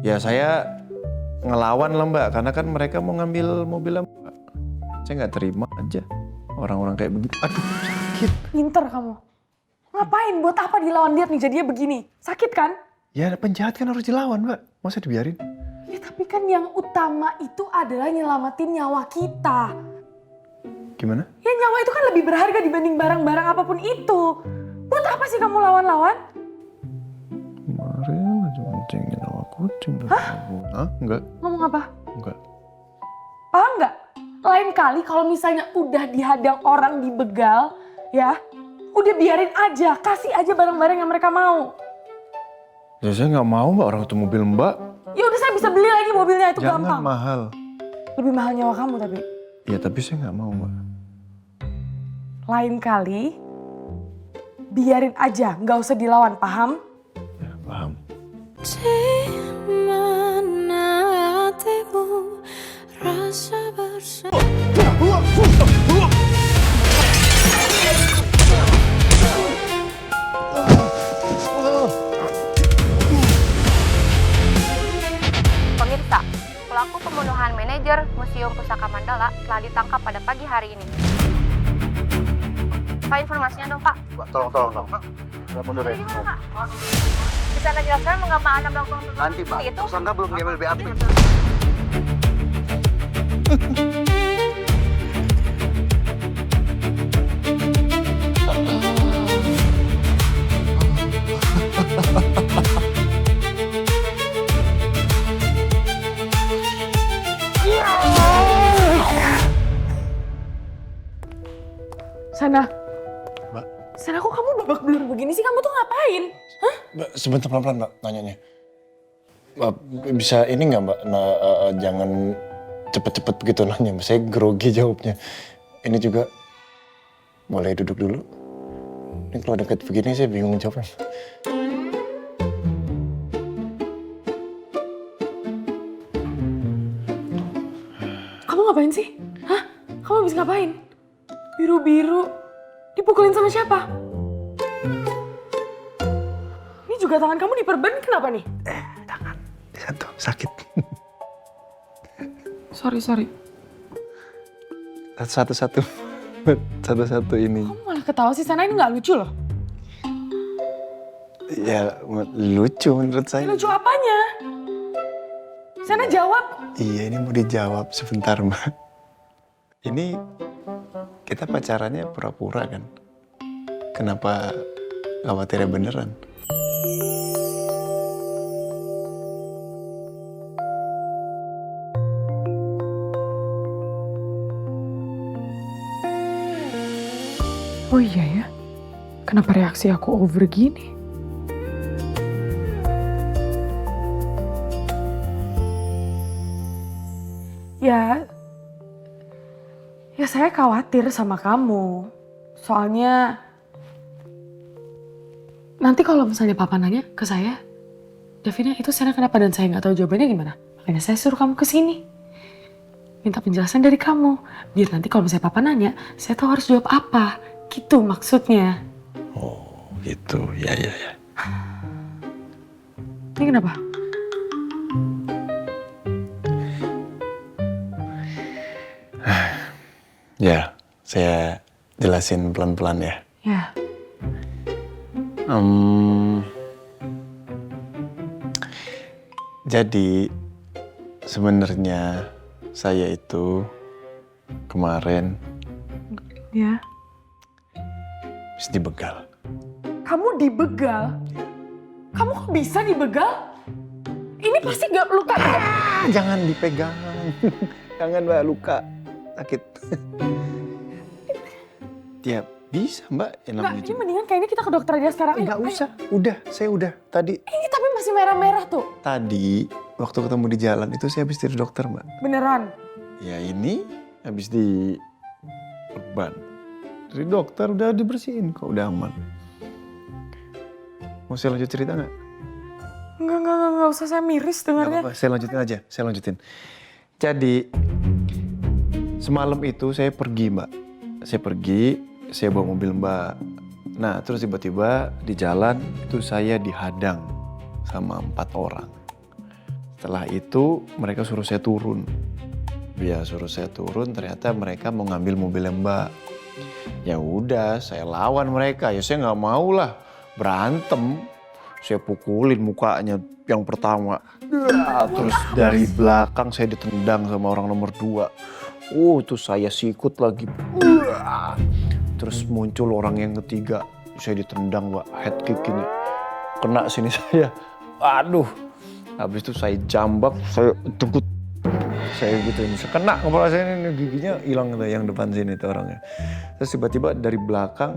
Ya saya ngelawan lah Mbak, karena kan mereka mau ngambil mobilnya Mbak. Saya nggak terima aja orang-orang kayak begitu. Aduh sakit. Pinter kamu. Ngapain? Buat apa dilawan lihat nih jadinya begini? Sakit kan? Ya penjahat kan harus dilawan Mbak, masa dibiarin? Ya tapi kan yang utama itu adalah nyelamatin nyawa kita. Gimana? Ya nyawa itu kan lebih berharga dibanding barang-barang apapun itu. Buat apa sih kamu lawan-lawan? Kemarin aja mancingin sama kucing. Hah? Enggak. Ngomong apa? Enggak. Paham nggak? Lain kali kalau misalnya udah dihadang orang dibegal, ya udah biarin aja, kasih aja barang-barang yang mereka mau. Ya saya nggak mau Mbak, orang itu mobil Mbak. Ya udah saya bisa beli lagi mobilnya, itu Jangan gampang. mahal. Lebih mahal nyawa kamu tapi. Ya tapi saya nggak mau Mbak. Lain kali, biarin aja, nggak usah dilawan, paham? Ya paham. Pemirsa, pelaku pembunuhan manajer Museum Pusaka Mandala telah ditangkap pada pagi hari ini. Pak, informasinya dong, Pak. Pak, tolong. Saya mundur ya. Gimana, Pak? Bisa Anda jelaskan mengapa Anda melakukan Nanti, Pak. itu? Tersangka belum diambil BAP. Sana. Mbak. Sana, kok kamu babak belur begini sih? Kamu tuh ngapain? Hah? Mbak, sebentar pelan-pelan Mbak nanyanya. Mbak, bisa ini nggak Mbak, jangan cepet-cepet begitu nanya. Saya grogi jawabnya. Ini juga boleh duduk dulu. Ini kalau deket begini saya bingung jawabnya. Kamu ngapain sih? Hah? Kamu habis ngapain? Biru-biru. Dipukulin sama siapa? Ini juga tangan kamu diperban, kenapa nih? Tangan, satu, sakit. Sorry. Satu-satu. Satu-satu ini. Kamu malah ketawa sih, Sana, ini nggak lucu loh. Ya lucu menurut saya. Lucu apanya? Sana jawab. Iya ini mau dijawab sebentar Mbak. Ini kita pacarannya pura-pura kan? Kenapa khawatirnya beneran? Oh iya ya? Kenapa reaksi aku over gini? Ya saya khawatir sama kamu. Soalnya nanti kalau misalnya papa nanya ke saya, Davina itu Sana kenapa dan saya nggak tahu jawabannya gimana? Makanya saya suruh kamu ke sini. Minta penjelasan dari kamu. Biar nanti kalau misalnya papa nanya, saya tahu harus jawab apa. Gitu maksudnya. Oh gitu, ya. Ini kenapa? Ya, saya jelasin pelan-pelan ya. Ya. Jadi sebenarnya saya itu kemarin Ya. habis dibegal. Kamu dibegal? Kamu kok bisa dibegal? Ini pasti gak luka kan? Jangan dipegang. Jangan Mbak, luka. Sakit. Ya bisa Mbak. Enggak, ini mendingan kayaknya kita ke dokter aja sekarang. Enggak usah. Udah, saya udah. Tadi Ini tapi masih merah-merah tuh. waktu ketemu di jalan itu saya habis dari dokter Mbak. Beneran? Ya ini habis di perban. Dari dokter udah dibersihin kok, udah aman. Mau saya lanjut cerita nggak? Enggak usah, saya miris Nggak dengarnya. apa-apa, saya lanjutin aja, saya lanjutin. Jadi semalam itu saya pergi Mbak. Saya bawa mobil Mbak. Nah terus tiba-tiba di jalan itu saya dihadang sama 4 orang. Setelah itu mereka suruh saya turun. Ya suruh saya turun, ternyata mereka mau ngambil mobilnya Mbak. Ya udah, saya lawan mereka. Ya saya nggak mau lah berantem. Saya pukulin mukanya yang pertama. Terus dari belakang saya ditendang sama orang nomor 2. Itu saya sikut lagi. Terus muncul orang yang ketiga. Saya ditendang, Mbak, head kick ini. Kena sini saya. Aduh. Habis itu saya jambak, saya tekut. Saya gituin, kena kepala saya ini, giginya hilang yang depan sini tuh orangnya. Terus tiba-tiba dari belakang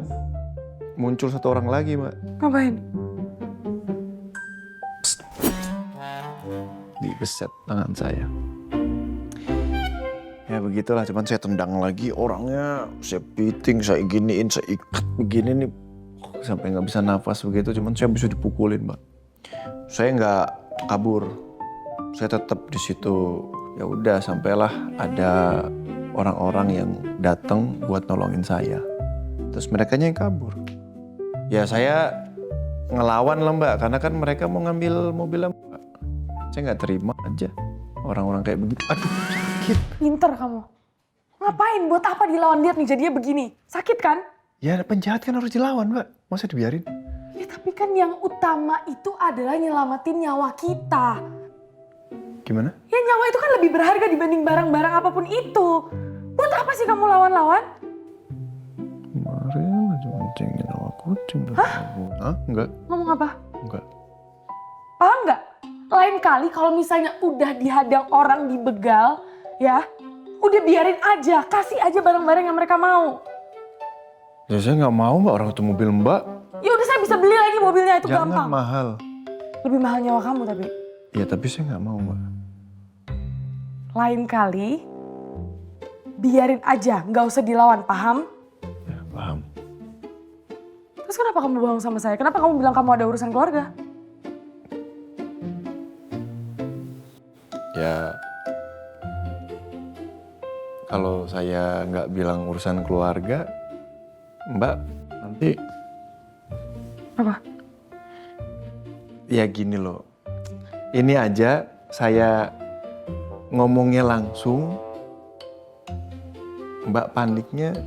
muncul satu orang lagi, Mbak. Ngapain? Dibeset tangan saya. Ya begitulah, cuman saya tendang lagi orangnya, saya piting, saya giniin, saya ikat begini nih. Sampai nggak bisa nafas begitu, cuman saya bisa dipukulin, Mbak. Saya nggak kabur, saya tetap di situ. Ya udah, sampailah ada orang-orang yang datang buat nolongin saya. Terus mereka yang kabur. Ya saya ngelawan lah, Mbak, karena kan mereka mau ngambil mobilnya Mbak. Saya nggak terima aja orang-orang kayak begitu. Aduh, sakit. Pinter kamu. Ngapain? Buat apa dilawan dia nih jadinya begini? Sakit kan? Ya penjahat kan harus dilawan, Mbak. Masa dibiarin? Ya tapi kan yang utama itu adalah nyelamatin nyawa kita. Gimana? Ya nyawa itu kan lebih berharga dibanding barang-barang apapun itu. Buat apa sih kamu lawan-lawan? Kemarin aja mancingin sama kucing. Hah? Enggak. Ngomong apa? Enggak. Paham nggak? Lain kali kalau misalnya udah dihadang orang dibegal, ya udah biarin aja, kasih aja barang-barang yang mereka mau. Ya saya nggak mau, Mbak, orang itu mobil Mbak. Ya udah, saya bisa beli lagi mobilnya, itu Jangan gampang. mahal. Lebih mahal nyawa kamu tapi. Ya tapi saya nggak mau, Mbak. Lain kali biarin aja, nggak usah dilawan, paham? Ya, paham. Terus kenapa kamu bohong sama saya? Kenapa kamu bilang kamu ada urusan keluarga? Ya, kalau saya nggak bilang urusan keluarga, Mbak, nanti Apa? ya gini loh. Ini aja saya ngomongnya langsung, Mbak paniknya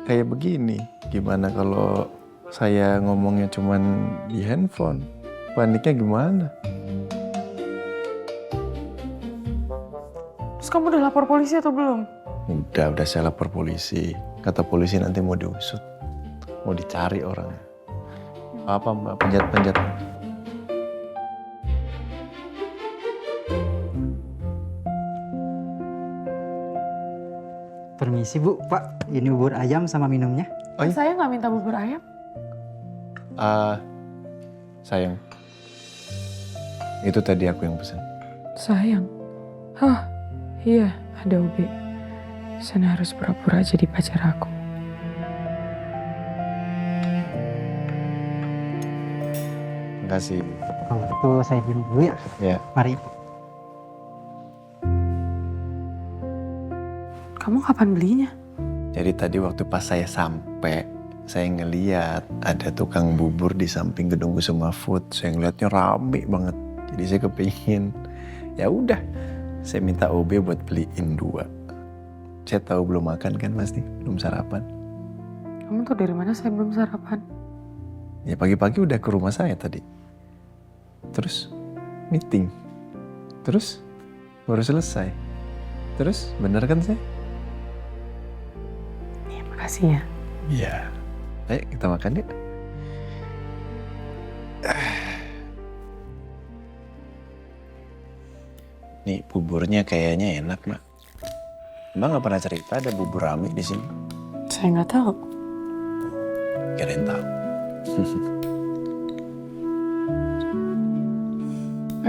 kayak begini. Gimana kalau saya ngomongnya cuman di handphone? Paniknya gimana? Terus kamu udah lapor polisi atau belum? Udah saya lapor polisi. Kata polisi nanti mau diusut. Mau dicari orangnya. Apa Mbak, penjat-penjat. Permisi Bu, Pak. Ini bubur ayam sama minumnya. Oh iya? Saya nggak minta bubur ayam. Sayang. Itu tadi aku yang pesan. Sayang? Hah, iya ada Ubi. Sana harus pura-pura jadi pacar aku. Makasih. Kalau itu saya minum dulu ya. Ya. Mari. Kamu kapan belinya? Jadi tadi waktu pas saya sampai, saya ngeliat ada tukang bubur di samping gedung Kusuma Food. Saya ngeliatnya rame banget. Jadi saya kepingin. Ya udah, saya minta OB buat beliin 2. Saya tahu belum makan kan pasti, belum sarapan. Kamu tuh dari mana saya belum sarapan? Ya pagi-pagi udah ke rumah saya tadi. Terus meeting. Terus baru selesai. Terus bener kan saya? Iya, makasih ya. Iya. Ayo kita makan yuk. Nih buburnya kayaknya enak, Mak. Emang nggak pernah cerita ada bubur rame di sini? Saya nggak tahu. Kirain tahu.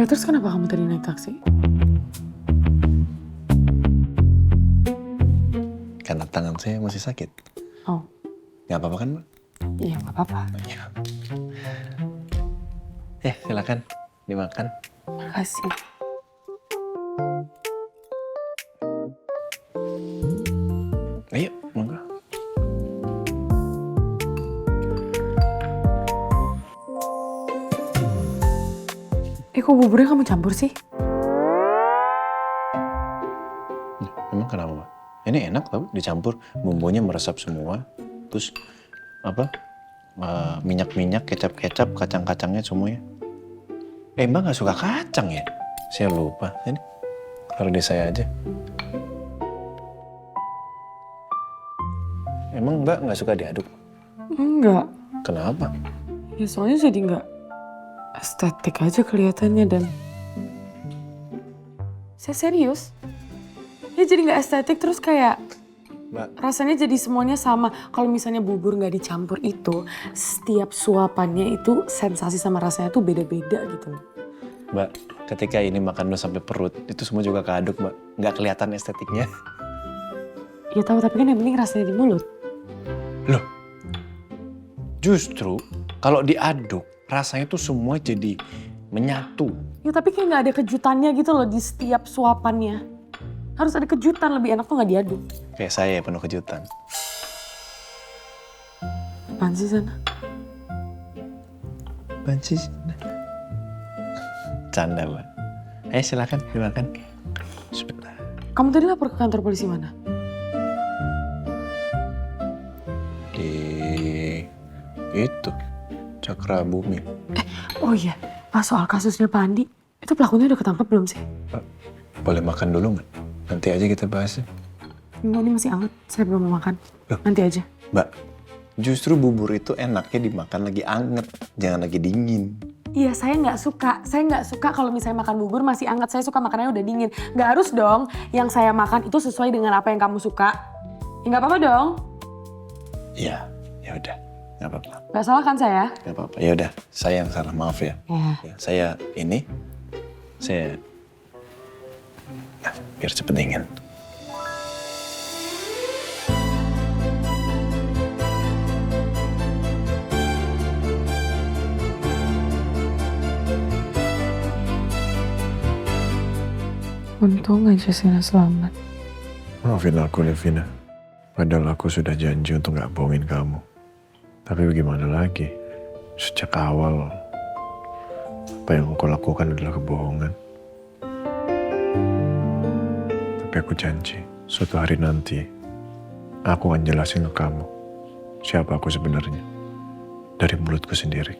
Terus kenapa kamu tadi naik taksi? Karena tangan saya masih sakit. Oh, Nggak apa-apa kan, Mbak? iya nggak apa-apa. Iya. Silakan dimakan. Makasih. Ayo, monggo. Kok buburnya kamu campur sih? kenapa? Ini enak tau, dicampur bumbunya meresap semua. Terus minyak-minyak, kecap-kecap, kacang-kacangnya semuanya. Mbak nggak suka kacang ya? Saya lupa. Ini taruh di saya aja. Emang Mbak nggak suka diaduk? Enggak. Kenapa? Ya soalnya jadi nggak estetik aja kelihatannya dan saya serius. Ya jadi nggak estetik terus kayak Mbak, rasanya jadi semuanya sama. Kalau misalnya bubur nggak dicampur itu, setiap suapannya itu sensasi sama rasanya tuh beda-beda gitu loh. Mbak, ketika ini makan lo sampai perut, itu semua juga keaduk, Mbak. Nggak kelihatan estetiknya. Ya tahu tapi kan yang penting rasanya di mulut. Loh, justru kalau diaduk, rasanya tuh semua jadi menyatu. Ya tapi kayak nggak ada kejutannya gitu loh di setiap suapannya. Harus ada kejutan, lebih enak tuh nggak diaduk. Kayak saya penuh kejutan. Apaan sih sana? Bancis. Canda, Mbak. Ayo silakan dimakan. Sebentar. Kamu tadi lapor ke kantor polisi mana? Di itu Cakra Bumi. Oh iya, pas soal kasusnya Pak Andi, itu pelakunya udah ketangkep belum sih? Boleh makan dulu nggak? Nanti aja kita bahasnya. Enggak, ini masih anget, saya belum mau makan. Loh. Nanti aja. Mbak, justru bubur itu enaknya dimakan lagi anget, jangan lagi dingin. Iya, saya nggak suka kalau misalnya makan bubur masih anget. Saya suka makannya udah dingin. Nggak harus dong yang saya makan itu sesuai dengan apa yang kamu suka. Ya nggak apa-apa dong. Iya, ya udah, nggak apa-apa, Nggak salah kan saya? nggak apa-apa. Ya udah, saya yang salah, maaf ya. Ya. Ya, saya nah, biar cepet dingin. Untung aja Sina selamat. Maafin aku, Levina. Padahal aku sudah janji untuk gak bohongin kamu. Tapi bagaimana lagi? Sejak awal, apa yang aku lakukan adalah kebohongan. Tapi aku janji, suatu hari nanti, aku akan jelasin ke kamu siapa aku sebenarnya. Dari mulutku sendiri.